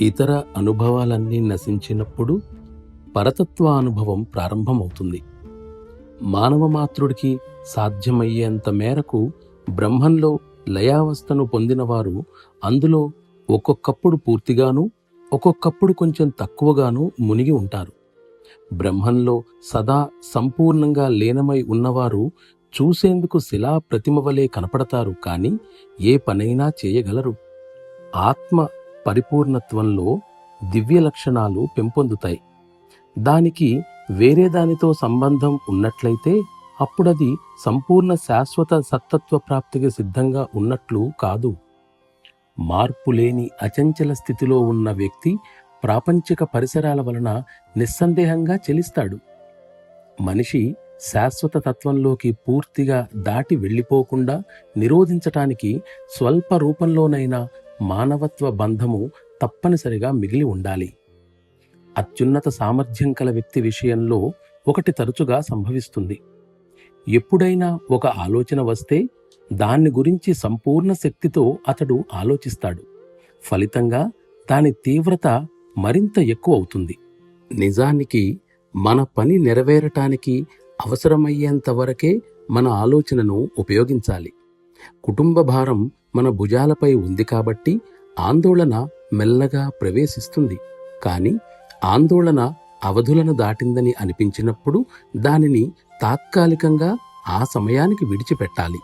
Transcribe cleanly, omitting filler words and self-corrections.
ఇతర అనుభవాలన్నీ నశించినప్పుడు పరతత్వ అనుభవం ప్రారంభమవుతుంది. మానవ మాతృడికి సాధ్యమయ్యేంత మేరకు బ్రహ్మంలో లయావస్థను పొందినవారు అందులో ఒక్కొక్కప్పుడు పూర్తిగాను, ఒక్కొక్కప్పుడు కొంచెం తక్కువగాను మునిగి ఉంటారు. బ్రహ్మంలో సదా సంపూర్ణంగా లీనమై ఉన్నవారు చూసేందుకు శిలా ప్రతిమ వలె కనపడతారు, కానీ ఏ పనైనా చేయగలరు. ఆత్మ పరిపూర్ణత్వంలో దివ్య లక్షణాలు పెంపొందుతాయి. దానికి వేరే దానితో సంబంధం ఉన్నట్లయితే అప్పుడది సంపూర్ణ శాశ్వత సత్తత్వ ప్రాప్తికి సిద్ధంగా ఉన్నట్లు కాదు. మార్పులేని అచంచల స్థితిలో ఉన్న వ్యక్తి ప్రాపంచిక పరిసరాల వలన నిస్సందేహంగా చెలిస్తాడు. మనిషి శాశ్వత తత్వంలోకి పూర్తిగా దాటి వెళ్ళిపోకుండా నిరోధించటానికి స్వల్ప రూపంలోనైనా మానవత్వ బంధము తప్పనిసరిగా మిగిలి ఉండాలి. అత్యున్నత సామర్థ్యం కల వ్యక్తి విషయంలో ఒకటి తరచుగా సంభవిస్తుంది. ఎప్పుడైనా ఒక ఆలోచన వస్తే దాన్ని గురించి సంపూర్ణ శక్తితో అతడు ఆలోచిస్తాడు. ఫలితంగా దాని తీవ్రత మరింత ఎక్కువ అవుతుంది. నిజానికి మన పని నెరవేరటానికి అవసరమయ్యేంత వరకే మన ఆలోచనను ఉపయోగించాలి. కుటుంబ భారం మన భుజాలపై ఉంది కాబట్టి ఆందోళన మెల్లగా ప్రవేశిస్తుంది. కానీ ఆందోళన అవధులను దాటిందని అనిపించినప్పుడు దానిని తాత్కాలికంగా ఆ సమయానికి విడిచిపెట్టాలి.